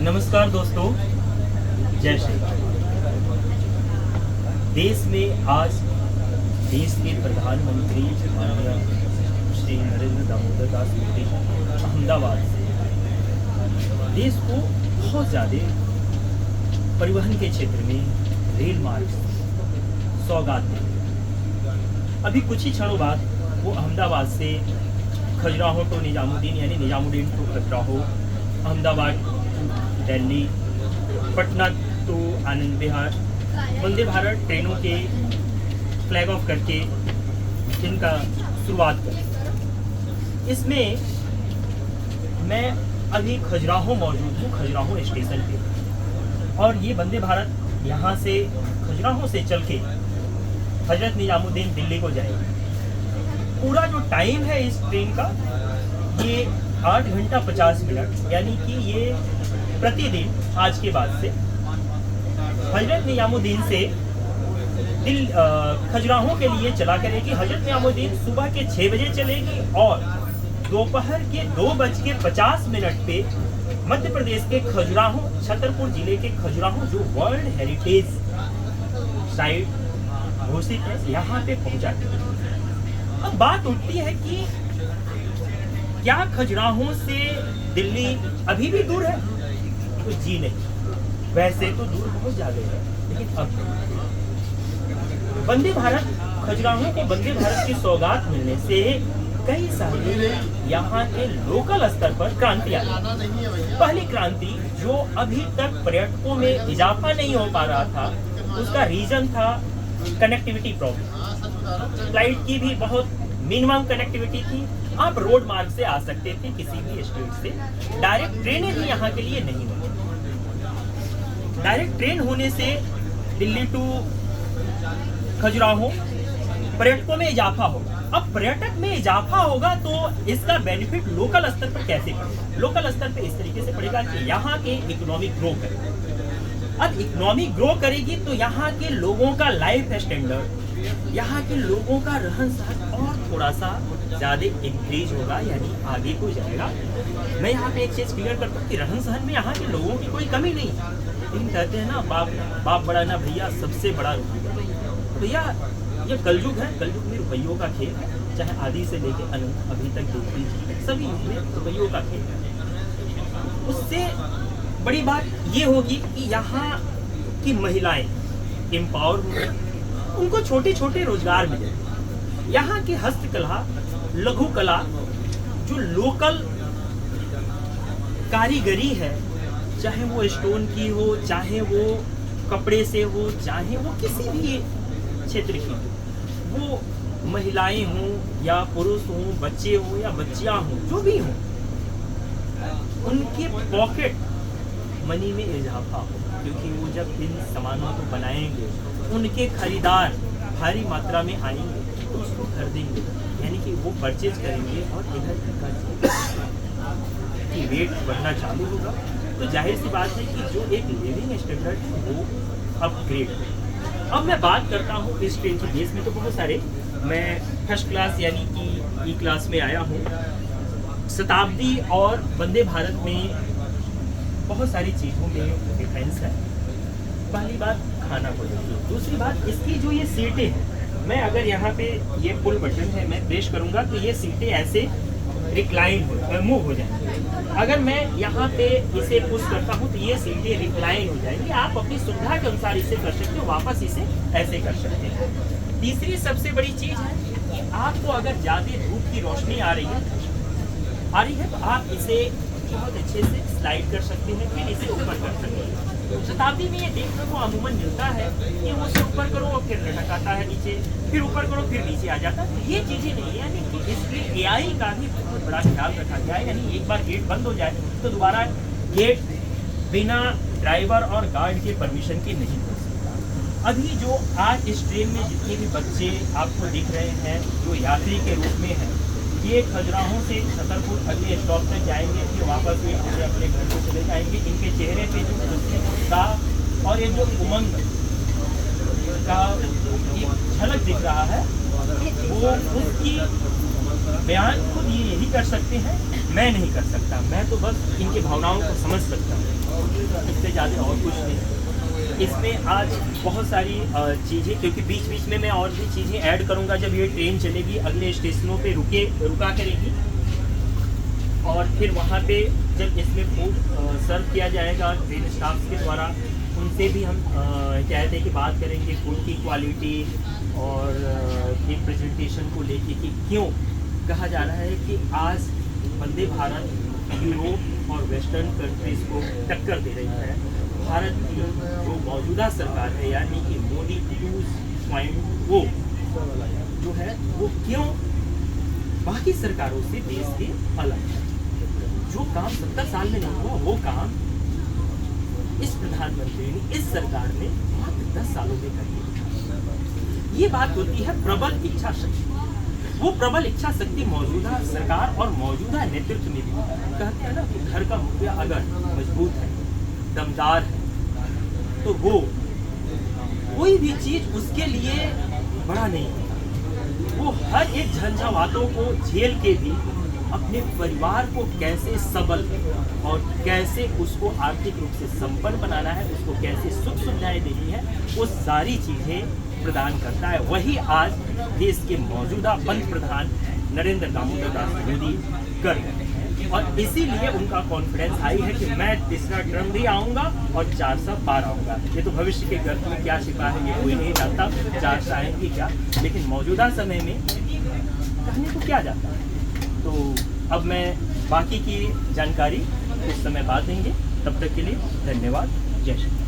नमस्कार दोस्तों, जय श्री राम। देश में आज देश के प्रधानमंत्री माननीय श्री नरेंद्र दामोदर दास मोदी अहमदाबाद से देश को बहुत ज़्यादा परिवहन के क्षेत्र में रेल मार्ग सौगात देंगे। अभी कुछ ही क्षणों बाद वो अहमदाबाद से खजुराहो टू निजामुद्दीन यानी Nizamuddin to Khajuraho, Ahmedabad to Delhi, Patna to Anand Vihar Vande Bharat ट्रेनों के फ्लैग ऑफ करके इनका शुरुआत करें। इसमें मैं अभी खजुराहो मौजूद हूँ, खजुराहो स्टेशन पे, और ये वंदे भारत यहाँ से खजुराहो से चल के हजरत निजामुद्दीन दिल्ली को जाएगी। पूरा जो टाइम है इस ट्रेन का ये 8 घंटा 50 मिनट, यानी कि ये प्रतिदिन आज के बाद से हजरत निजामुद्दीन से खजुराहो के लिए चला करेगी। हजरत निजामुद्दीन सुबह के 6 बजे चलेगी और दोपहर के 2:50 पे मध्य प्रदेश के खजुराहो, छतरपुर जिले के खजुराहो जो वर्ल्ड हेरिटेज साइट घोषित है, यहाँ पे पहुँचाती है। अब बात उठती है कि क्या खजुराहो से दिल्ली अभी भी दूर है? तो जी नहीं, वैसे तो दूर बहुत ज्यादा है, लेकिन अब वंदे भारत खजुराहो को वंदे भारत की सौगात मिलने से कई सारे यहाँ के लोकल स्तर पर क्रांति आई। पहली क्रांति जो अभी तक पर्यटकों में इजाफा नहीं हो पा रहा था, उसका रीजन था कनेक्टिविटी प्रॉब्लम। फ्लाइट की भी बहुत मिनिमम कनेक्टिविटी थी। आप रोड मार्ग से आ सकते थे किसी भी स्टेट से, डायरेक्ट ट्रेनें भी यहाँ के लिए नहीं होती। डायरेक्ट ट्रेन होने से दिल्ली टू खजुराहो पर्यटकों में इजाफा होगा। अब पर्यटक में इजाफा होगा तो इसका बेनिफिट लोकल स्तर पर कैसे पड़ेगा? लोकल स्तर पर इस तरीके से पड़ेगा कि यहाँ के इकोनॉमी ग्रो करेगी। अब इकोनॉमी ग्रो करेगी तो यहाँ के लोगों का लाइफ स्टैंडर्ड, यहाँ के लोगों का रहन सहन और थोड़ा सा ज्यादा इंक्रीज होगा, यानी आगे को जाएगा। मैं यहाँ पे एक चीज क्लियर करता हूँ कि रहन सहन में यहाँ के लोगों की कोई कमी नहीं है, लेकिन कहते हैं ना बाप बड़ा ना भैया, सबसे बड़ा रुपया। तो यह कलयुग है, कलयुग में रुपयों का खेल है, चाहे आदि से लेके अनंत अभी तक देख लीजिए, सभी युग में रुपयों का खेल है। उससे बड़ी बात ये होगी कि यहाँ की महिलाएं एम्पावर होंगी, उनको छोटे छोटे रोजगार मिले। यहाँ की हस्तकला, लघु कला, जो लोकल कारीगरी है, चाहे वो स्टोन की हो, चाहे वो कपड़े से हो, चाहे वो किसी भी क्षेत्र की हो, वो महिलाएं हों या पुरुष हों, बच्चे हों या बच्चियां हों, जो भी हों, उनके पॉकेट मनी में इजाफा हो, क्योंकि वो जब इन सामानों को बनाएंगे उनके खरीदार भारी मात्रा में आएंगे तो उसको खरीदेंगे, यानी कि वो परचेज करेंगे और इधर की रेट बढ़ना चालू होगा। तो जाहिर सी बात है कि जो एक लिविंग स्टैंडर्ड है वो अपग्रेड हो। अब मैं बात करता हूँ इस ट्रेन की। देश में तो बहुत सारे, मैं फर्स्ट क्लास यानी कि ई क्लास में आया हूँ। शताब्दी और वंदे भारत में बहुत सारी चीज़ों में डिफरेंस है। पहली बात खाना को देखिए, दूसरी बात इसकी जो ये सीटें हैं, मैं अगर यहाँ पे ये पुल बटन है मैं प्रेस करूँगा तो ये सीटें ऐसे रिक्लाइन हो, मूव हो जाएंगी। अगर मैं यहाँ पे इसे पुश करता हूँ तो ये सीटें रिक्लाइन हो जाएंगी। आप अपनी सुविधा के अनुसार इसे कर सकते हो, वापस इसे ऐसे कर सकते हैं। तीसरी सबसे बड़ी चीज़ है कि आपको अगर ज़्यादा धूप की रोशनी आ रही है तो आप इसे बहुत अच्छे से स्लाइड कर सकते हैं, फिर इसे ऊपर कर सकते हैं। शताब्दी में ये देखने को अमूमन मिलता है कि वो उसे ऊपर करो और फिर लटक आता है नीचे, फिर ऊपर करो फिर नीचे आ जाता है। ये चीज़ें नहीं है, यानी कि इसलिए एआई का भी बहुत बड़ा ख्याल रखा गया है। यानी एक बार गेट बंद हो जाए तो दोबारा गेट बिना ड्राइवर और गार्ड के परमिशन के नहीं खुल सकता। अभी जो आज इस ट्रेन में जितने भी बच्चे आपको दिख रहे हैं जो यात्री के रूप में हैं, ये खजुराहो से छतरपुर अगले स्टॉप तक जाएंगे, फिर वापस में अपने घर को चले जाएंगे। इनके चेहरे पे जो खुशी, उत्साह और ये जो उमंग का एक झलक दिख रहा है, वो उसकी बयान खुद ये यही कर सकते हैं, मैं नहीं कर सकता। मैं तो बस इनकी भावनाओं को समझ सकता हूँ, इससे ज़्यादा और कुछ नहीं। इसमें आज बहुत सारी चीज़ें, क्योंकि बीच बीच में मैं और भी चीज़ें ऐड करूँगा। जब ये ट्रेन चलेगी अगले स्टेशनों पे रुका करेगी, और फिर वहाँ पे जब इसमें फूड सर्व किया जाएगा ट्रेन स्टाफ के द्वारा, उनसे भी हम कहते हैं कि बात करेंगे फूड की क्वालिटी और एक प्रेजेंटेशन को लेके कि क्यों कहा जा रहा है कि आज वंदे भारत यूरोप और वेस्टर्न कंट्रीज़ को टक्कर दे रही है। भारत की जो मौजूदा सरकार है, यानी कि मोदी 2.0 जो है, वो क्यों बाकी सरकारों से देश के अलग है। जो काम 70 साल में नहीं हुआ, वो काम इस प्रधानमंत्री ने, इस सरकार ने मात्र 10 सालों में कर दिया। ये बात होती है प्रबल इच्छा शक्ति। वो प्रबल इच्छा शक्ति मौजूदा सरकार और मौजूदा नेतृत्व में भी। कहते हैं ना कि घर का मुखिया अगर मजबूत है, दमदार है, तो वो कोई भी चीज उसके लिए बड़ा नहीं है। वो हर एक झंझावातों को झेल के भी अपने परिवार को कैसे सबल और कैसे उसको आर्थिक रूप से संपन्न बनाना है, उसको कैसे सुख सुविधाएं देनी है, वो सारी चीजें प्रदान करता है। वही आज देश के मौजूदा पंत प्रधान नरेंद्र दामोदर दास मोदी कर रहे हैं, और इसीलिए उनका कॉन्फिडेंस हाई है कि मैं तीसरा टर्म भी आऊँगा और 400 पार आऊँगा। ये तो भविष्य के गर्भ में क्या छिपा है ये कोई नहीं जानता, 400 आएंगे क्या, लेकिन मौजूदा समय में कहने को क्या जाता है। तो अब मैं बाकी की जानकारी कुछ समय बाद देंगे। तब तक के लिए धन्यवाद। जय श्री राम।